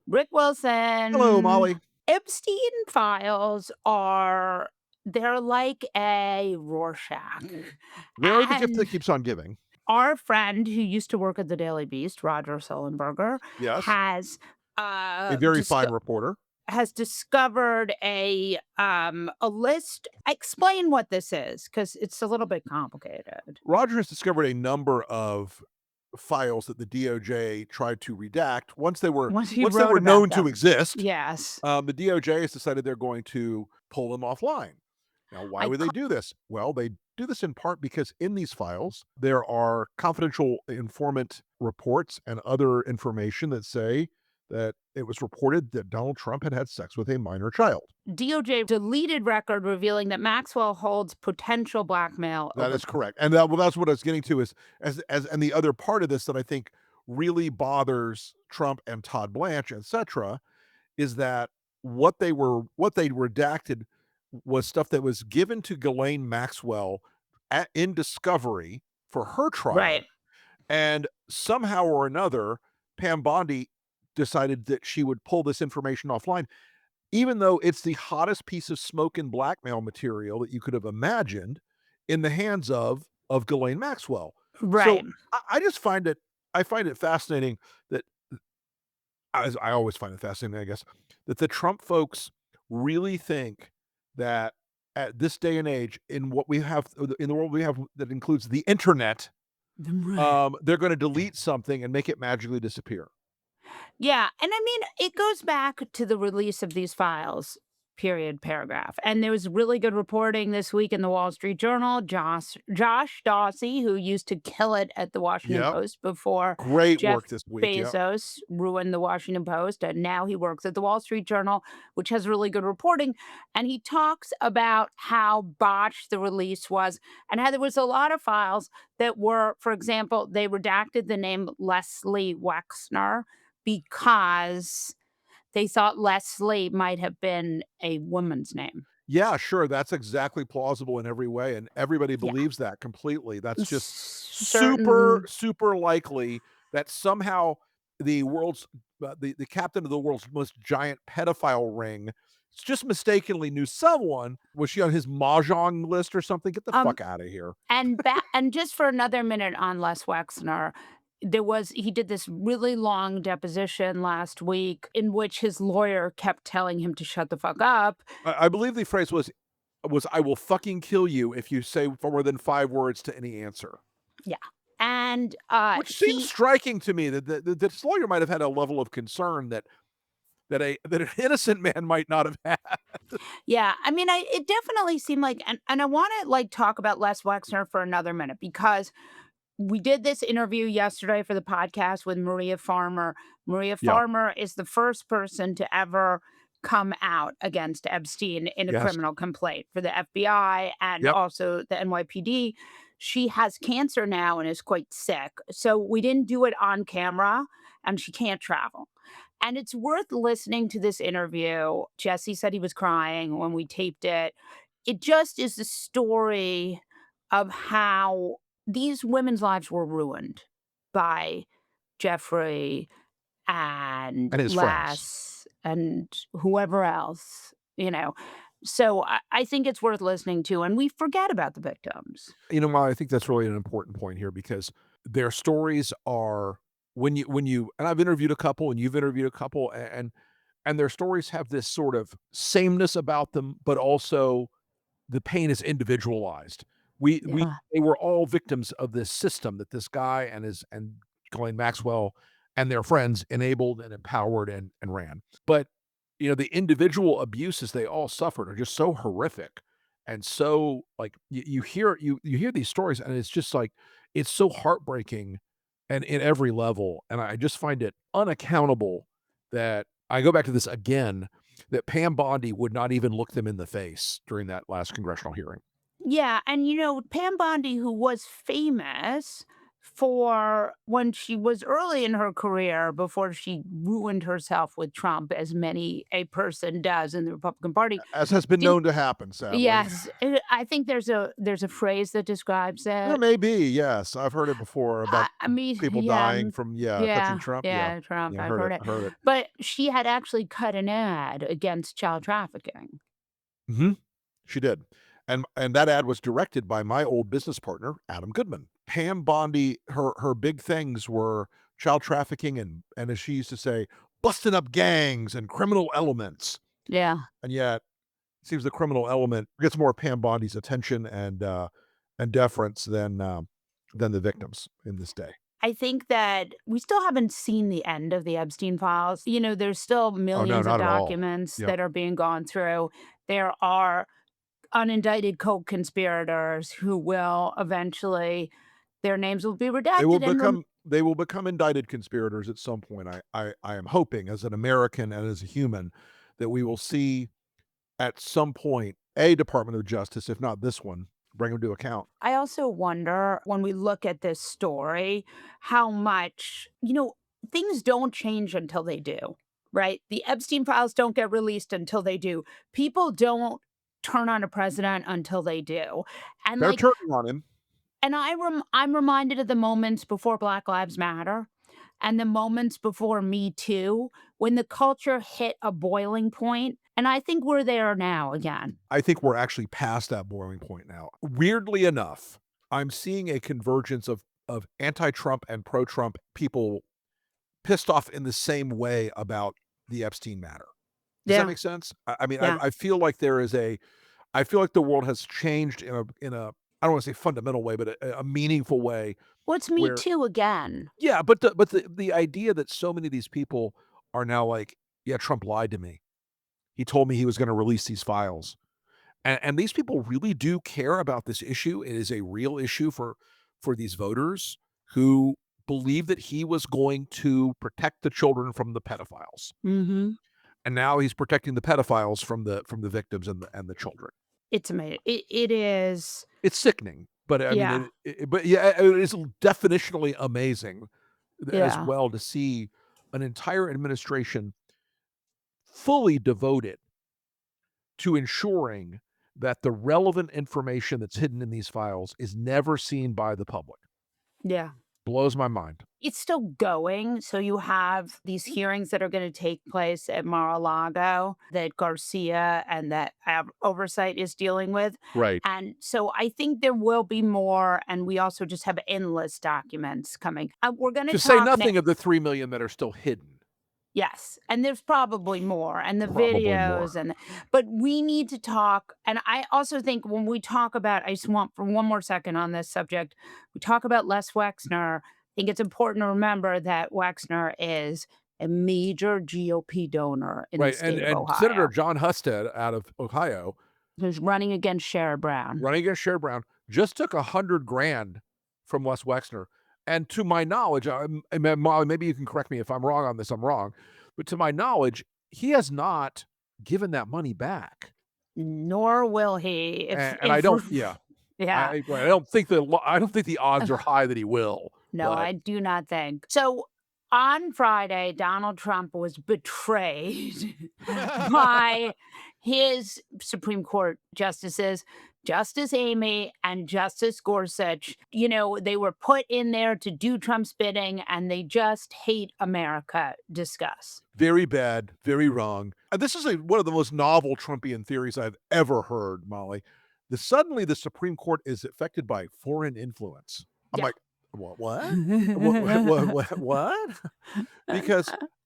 Rick Hello, Wilson. Molly. Epstein files they're like a Rorschach. They are the gift that And keeps on giving. our friend who used to work at the Daily Beast, Roger Sullenberger, Yes, has a uh very disco- fine reporter. has discovered a list. Explain what this is, because it's a little bit complicated. Roger has discovered a number of files that the DOJ tried to redact Once he once they wrote were about known to them. exist. Yes. The DOJ has decided they're going to pull them offline. Now, why I would they do this? Well, they do this in part because in these files there are confidential informant reports and other information that say that it was reported that Donald Trump had had sex with a minor child. DOJ deleted record revealing that Maxwell holds potential blackmail That over. is correct, and that's what I was getting to is as and the other part of this that I think really bothers Trump and Todd Blanche, etcetera, is that what they redacted was stuff that was given to Ghislaine Maxwell in discovery for her Right. trial, and somehow or another, Pam Bondi decided that she would pull this information offline, even though it's the hottest piece of smoke and blackmail material that you could have imagined in the hands of Ghislaine Maxwell. So Right. I just I find it fascinating that as I always find it fascinating, I guess, that the Trump folks really think that at this day and age, in what we have in the world we have that includes the internet, Right. they're going to delete something and make it magically disappear. Yeah, and I mean, it goes back to the release of these files, period, paragraph. And there was really good reporting this week in the Wall Street Journal. Josh Dawsey, who used to kill it at the Washington Yep, Post before great Jeff work this week. Yep. Bezos ruined the Washington Post, and now he works at the Wall Street Journal, which has really good reporting. And he talks about how botched the release was and how there was a lot of files that were, for example, they redacted the name Leslie Wexner because they thought Leslie might have been a woman's name. Yeah, sure, that's exactly plausible in every way, and everybody Yeah. believes that completely. That's just super, Certain super likely that somehow the captain of the world's most giant pedophile ring just mistakenly knew someone. Was she on his mahjong list or something? Get the um fuck out of here. and just for another minute on Les Wexner, he did this really long deposition last week in which his lawyer kept telling him to shut the fuck up. I believe the phrase was "I will fucking kill you if you say more than 5 words to any answer." Yeah. And Which seems he striking to me that this lawyer might have had a level of concern that an innocent man might not have had. Yeah, I mean, it definitely seemed like, and I wanna, like, talk about Les Wexner for another minute because we did this interview yesterday for the podcast with Maria Farmer. Maria Yeah. Farmer is the first person to ever come out against Epstein in a Yes. criminal complaint for the FBI and Yep. also the NYPD. She has cancer now and is quite sick. So we didn't do it on camera and she can't travel. And it's worth listening to this interview. Jesse said he was crying when we taped it. It just is the story of how these women's lives were ruined by Jeffrey and And his friends. Les and whoever else, you know. So I think it's worth listening to, and we forget about the victims. You know, I think that's really an important point here because their stories are when you and I've interviewed a couple and you've interviewed a couple and their stories have this sort of sameness about them, but also the pain is individualized. We Yeah. They were all victims of this system that this guy and Ghislaine Maxwell and their friends enabled and empowered and ran. But, you know, the individual abuses they all suffered are just so horrific and so, like, you hear these stories, and it's just like it's so heartbreaking and in every level, and I just find it unaccountable that I go back to this again, that Pam Bondi would not even look them in the face during that last congressional hearing. Yeah, and, Pam Bondi, who was famous for when she was early in her career before she ruined herself with Trump, as many a person does in the Republican Party. As has been Didn't known to happen, sadly. Yes, I think there's a phrase that describes There it. may be, yes. I've heard it before about I mean, people yeah, dying from, touching yeah, Trump. Yeah. yeah, Trump, Yeah, I I've heard heard it. it. I heard it. But she had actually cut an ad against child trafficking. Mhm. She did. And that ad was directed by my old business partner, Adam Goodman. Pam Bondi, her big things were child trafficking and as she used to say, busting up gangs and criminal elements. Yeah. And yet, it seems the criminal element gets more of Pam Bondi's attention and deference than the victims in this day. I think that we still haven't seen the end of the Epstein files. There's still Oh, no, millions of not at all. documents Yep. that are being gone through. There are unindicted co-conspirators who will eventually their names will be redacted and They will become indicted conspirators at some point. I am hoping as an American and as a human that we will see at some point a Department of Justice, if not this one, bring them to account. I also wonder when we look at this story how much, things don't change until they do, right? The Epstein files don't get released until they do. People don't turn on a president until they do. And They're like turning on him. and I'm reminded of the moments before Black Lives Matter and the moments before Me Too when the culture hit a boiling point, and I think we're there now again. I think we're actually past that boiling point now. Weirdly enough, I'm seeing a convergence of anti-Trump and pro-Trump people pissed off in the same way about the Epstein matter. Does that Yeah, make sense? I mean, yeah. I feel like there is a I feel like the world has changed in a I don't wanna say fundamental way, but a meaningful way What's Me where Too again? yeah, but the idea that so many of these people are now like, "Yeah, Trump lied to me. He told me he was gonna release these files." And these people really do care about this issue. It is a real issue for these voters who believe that he was going to protect the children from the pedophiles. Mhm. And now he's protecting the pedophiles from the victims and the children. It's amazing. It is. It's sickening, but I mean, Yeah, but yeah, it is definitionally amazing as yeah, well to see an entire administration fully devoted to ensuring that the relevant information that's hidden in these files is never seen by the public. yeah. Blows my mind. It's still going, so you have these hearings that are gonna take place at Mar-a-Lago that Garcia and that oversight is dealing with, Right. and so I think there will be more, and we also just have endless documents coming. We're gonna To say talk nothing of the 3,000,000 that are still hidden. Yes, and there's probably more, and the Probably videos more. and but we need to talk, and I also think when we talk about I just want for one more second on this subject, we talk about Les Wexner, I think it's important to remember that Wexner is a major GOP donor in the Right, state of and Senator Ohio, John Husted out of Ohio, who's running against Sherrod Brown. running against Sherrod Brown, just took 100 grand from Les Wexner, and to my knowledge, Molly, maybe you can correct me if I'm wrong on this, I'm wrong, but to my knowledge, he has not given that money back, Nor will he and I if don't yeah. yeah. I don't think the odds are high that he will, No, but I do not think. So on Friday, Donald Trump was betrayed by his Supreme Court justices, Justice Amy and Justice Gorsuch. They were put in there to do Trump's bidding and they just hate America. Discuss. very bad, very wrong. And this is one of the most novel Trumpian theories I've ever heard, Molly. Suddenly the Supreme Court is affected by foreign influence. I'm Yeah. like, what? What?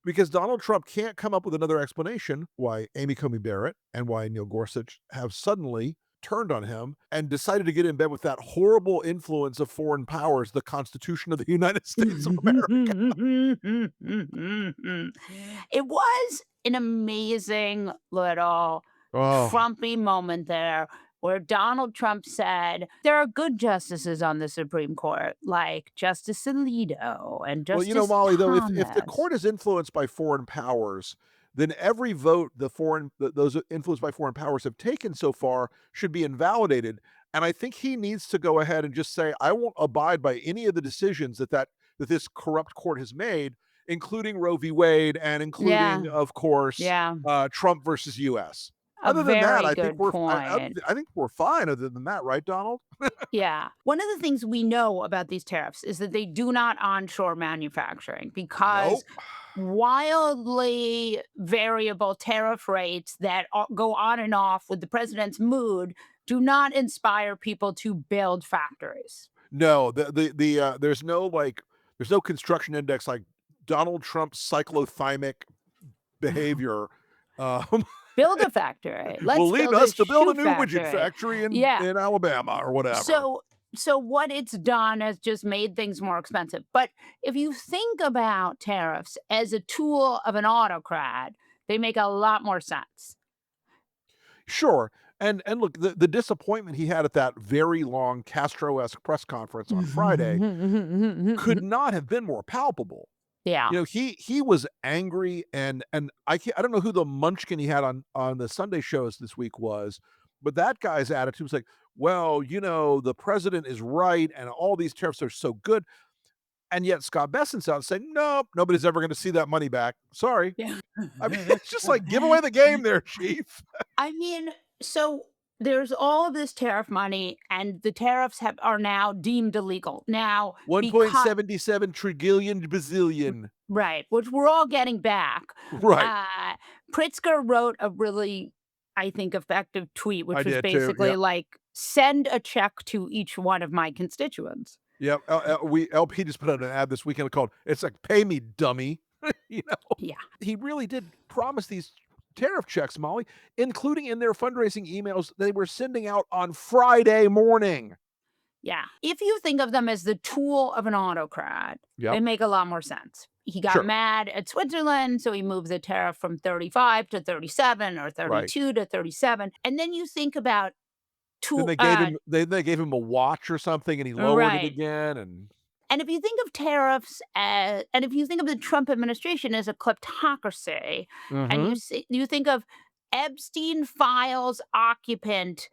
Because Donald Trump can't come up with another explanation why Amy Coney Barrett and why Neil Gorsuch have suddenly turned on him and decided to get in bed with that horrible influence of foreign powers, the Constitution of the United States of America. It was an amazing little Oh, Trumpy moment there where Donald Trump said, there are good justices on the Supreme Court, like Justice Alito and well, Justice Molly, though, if the Thomas. court is influenced by foreign powers, then every vote those influenced by foreign powers have taken so far should be invalidated. And I think he needs to go ahead and just say, "I won't abide by any of the decisions that this corrupt court has made, including Roe v. Wade and Yeah, including, of course, yeah, Trump versus US." a Other than that, very I think good point. I think we're fine other than that, right, Donald? Yeah. One of the things we know about these tariffs is that they do not onshore manufacturing because Nope. wildly variable tariff rates that go on and off with the president's mood do not inspire people to build factories. No, there's no construction index like Donald Trump's cyclothymic behavior, um, Build a factory. will Let's lead build a us to build a shoe new widget factory. factory Yeah. in Alabama or whatever. So so what it's done has just made things more expensive. But if you think about tariffs as a tool of an autocrat, they make a lot more sense. Sure, and look, the disappointment he had at that very long Castro-esque press conference on Friday could not have been more palpable. Yeah. You know, he was angry and I don't know who the munchkin he had on the Sunday shows this week was, but that guy's attitude was like, "Well, you know, the president is right and all these tariffs are so good." And yet Scott Bessent's out saying, "Nope, nobody's ever gonna see that money back. Sorry." Yeah. I mean, it's just like, give away the game there, chief. I mean, so there's all of this tariff money, and the tariffs are now deemed illegal. Now, because 1.77 trillion bazillion. right, which we're all getting back. Right. Uh, Pritzker wrote a really, I think, effective tweet, I which was did too, basically yep. like, send a check to each one of my constituents. Yep, LP just put out an ad this weekend called, it's like, "Pay me, dummy." You know? Yeah. He really did promise these tariff checks, Molly, including in their fundraising emails they were sending out on Friday morning. Yeah. If you think of them as the tool of an autocrat, they Yep, make a lot more sense. He got sure, mad at Switzerland, so he moved the tariff from 35 to 37 or right. 32 to 37. And then you think about Then tool uh they gave him a watch or something and he lowered it right. again and And if you think of tariffs as, and if you think of the Trump administration as a kleptocracy, and Mhm. you think of Epstein files occupant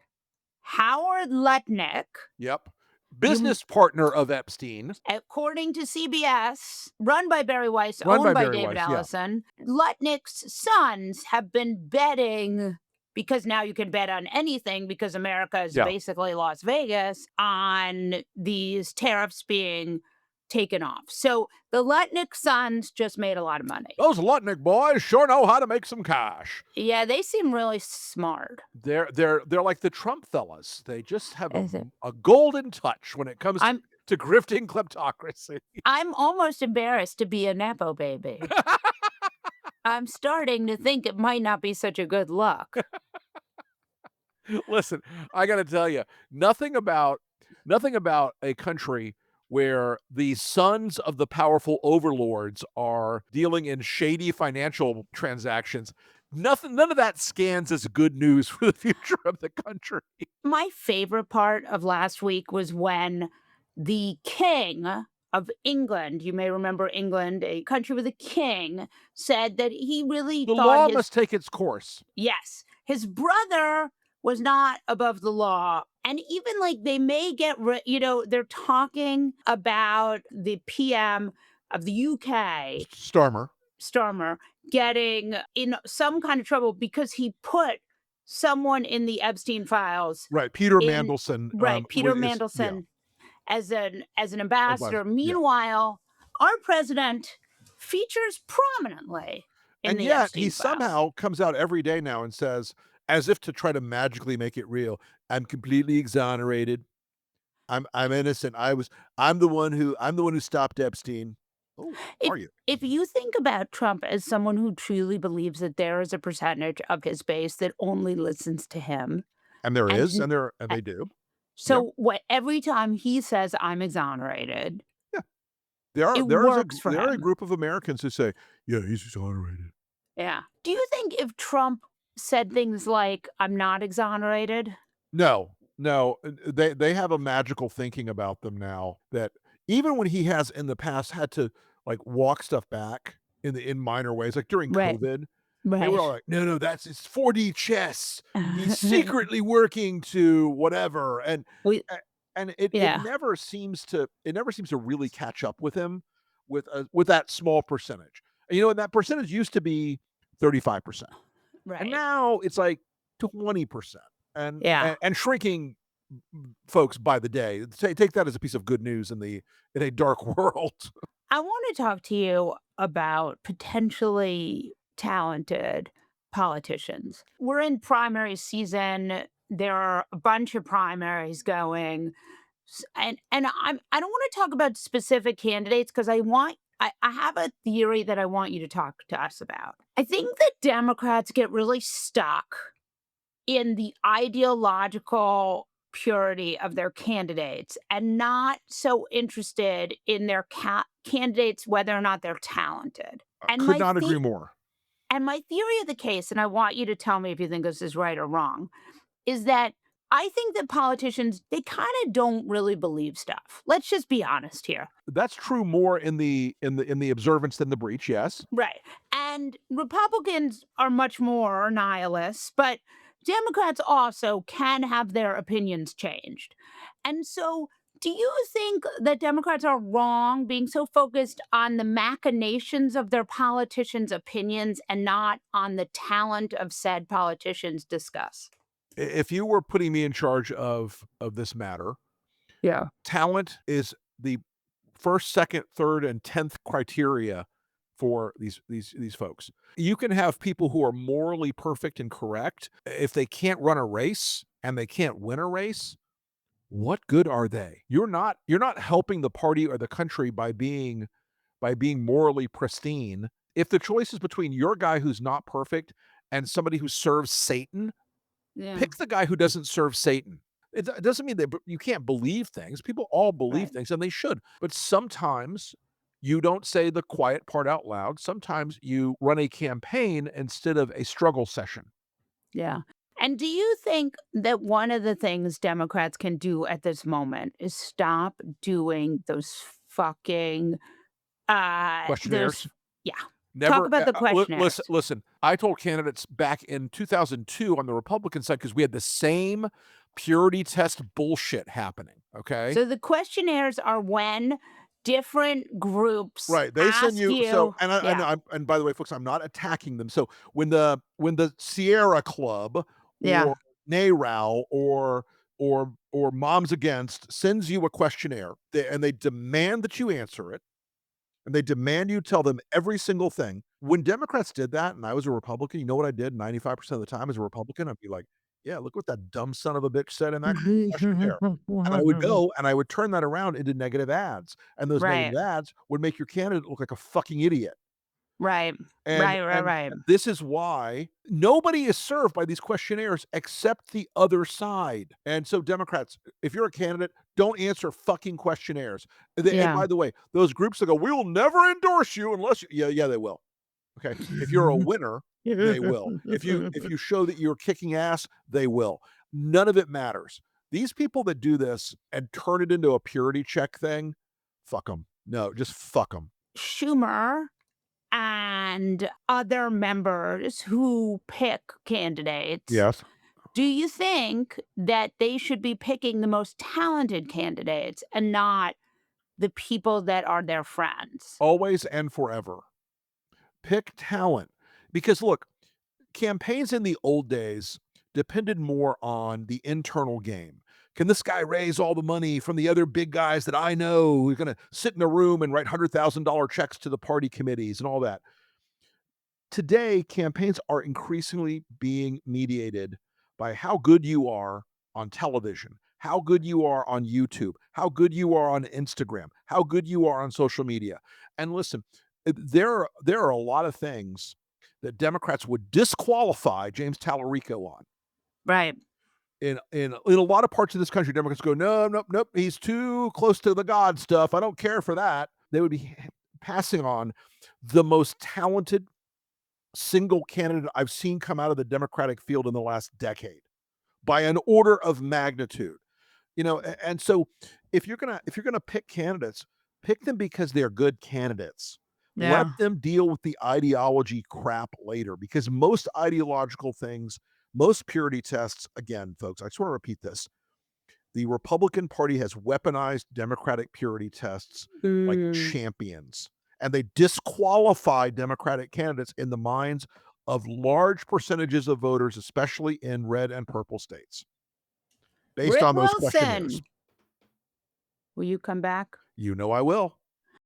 Howard Lutnick, Yep. you Business partner of Epstein, according to CBS, run by Barry Weiss, run owned by by Barry David Weiss, yeah. Ellison, Lutnick's sons have been betting, because now you can bet on anything because America is Yeah. basically Las Vegas, on these tariffs being taken off. So the Lutnick sons just made a lot of money. Those Lutnick boys sure know how to make some cash. Yeah, they seem really smart. They're like the Trump fellas. They just have Is it? a golden touch when it comes I'm to grifting kleptocracy. I'm almost embarrassed to be a nepo baby. I'm starting to think it might not be such a good look. Listen, I gotta tell you, nothing about a country where the sons of the powerful overlords are dealing in shady financial transactions. None of that scans as good news for the future of the country. My favorite part of last week was when the king of England, you may remember England, a country with a king, said that he really The thought law his, must take its course. yes, his brother was not above the law. And even like they may they're talking about the PM of the UK, Starmer. Starmer, getting in some kind of trouble because he put someone in the Epstein files Right, Peter in, Mandelson, right, wa Peter is yeah, Mandelson as an advisor, ambassador. yeah. Meanwhile, our president features prominently in And the yet he Epstein files. somehow comes out every day now and says, as if to try to magically make it real, "I'm completely exonerated. I'm innocent. I'm the one who stopped Epstein." Oh, If are you? if you think about Trump as someone who truly believes that there is a percentage of his base that only listens to him, And there and is, n- and uh, they do. Yeah, so what every time he says I'm exonerated, yeah. it works for There are a him. group of Americans who say, "Yeah, he's exonerated." Yeah. Do you think if Trump said things like I'm not exonerated? No, no, they have a magical thinking about them now that even when he has in the past had to, like, walk stuff back in minor ways, like during Right. COVID, They were Right. all like, "No, no, that's it's 4D chess. He's secretly working to whatever," We a and it yeah, never seems to really catch up with him with that small percentage. And that percentage used to be 35%, and right. now it's like 20%, and Yeah. and shrinking, folks, by the day. Take that as a piece of good news in a dark world. I want to talk to you about potentially talented politicians. We're in primary season. There are a bunch of primaries going. I don't want to talk about specific candidates because I have a theory that I want you to talk to us about. I think that Democrats get really stuck in the ideological purity of their candidates and not so interested in their candidates whether or not they're talented. I And could my not agree the- more. and my theory of the case, and I want you to tell me if you think this is right or wrong, is that I think that politicians they kind of don't really believe stuff. Let's just be honest here. That's true more in the observance than the breach, yes. Right. And Republicans are much more nihilists, but Democrats also can have their opinions changed. And so, do you think that Democrats are wrong being so focused on the machinations of their politicians' opinions and not on the talent of said politicians discuss? If you were putting me in charge of this matter, Yeah. talent is the first, second, third, and 10th criteria for these folks. You can have people who are morally perfect and correct. If they can't run a race and they can't win a race, what good are they? You're not helping the party or the country by being morally pristine. If the choice is between your guy who's not perfect and somebody who serves Satan, Yeah. pick the guy who doesn't serve Satan. It doesn't mean that you can't believe things. People all believe Right. things, and they should. But sometimes you don't say the quiet part out loud. Sometimes you run a campaign instead of a struggle session. Yeah. And do you think that one of the things Democrats can do at this moment is stop doing those fucking those Questionnaires. yeah. Talk Never about the listen, questionnaires. listen. I told candidates back in 2002 on the Republican side because we had the same purity test bullshit happening, okay? So the questionnaires are when different groups Right, they send ask you so you and yeah, and by the way, folks, I'm not attacking them. So when the Sierra Club yeah. or NARAL or Moms Against sends you a questionnaire, they demand that you answer it, and they demand you tell them every single thing. When Democrats did that and I was a Republican, you know what I did 95% of the time as a Republican? I'd be like, "Yeah, look what that dumb son of a bitch said in that questionnaire." And I would go and I would turn that around into negative ads, and those Right. negative ads would make your candidate look like a fucking idiot. Right. And Right, right, and right. this is why nobody is served by these questionnaires except the other side. And so Democrats, if you're a candidate, don't answer fucking questionnaires. And Yeah. by the way, those groups that go, "We'll never endorse you unless you," yeah, yeah, they will. Okay. If you're a winner, they will. If you show that you're kicking ass, they will. None of it matters. These people that do this and turn it into a purity check thing, fuck them. No, just fuck them. Schumer and other members who pick candidates, Yes. do you think that they should be picking the most talented candidates and not the people that are their friends? Always and forever. Pick talent. Because look, campaigns in the old days depended more on the internal game. Can this guy raise all the money from the other big guys that I know who's going to sit in a room and write $100,000 checks to the party committees and all that? Today, campaigns are increasingly being mediated by how good you are on television, how good you are on YouTube, how good you are on Instagram, how good you are on social media. And listen, there are a lot of things that Democrats would disqualify James Tallarico on. Right. In a lot of parts of this country, Democrats go, no, nope, nope, he's too close to the God stuff. I don't care for that. They would be passing on the most talented single candidate I've seen come out of the Democratic field in the last decade by an order of magnitude. And so if you're gonna pick candidates, pick them because they're good candidates. Let Yeah. them deal with the ideology crap later because most ideological things, most purity tests, again, folks, I just want to repeat this. The Republican Party has weaponized Democratic purity tests like Mm. champions, and they disqualify Democratic candidates in the minds of large percentages of voters, especially in red and purple states, based Rick on those questionnaires. Wilson, will you come back? You know I will.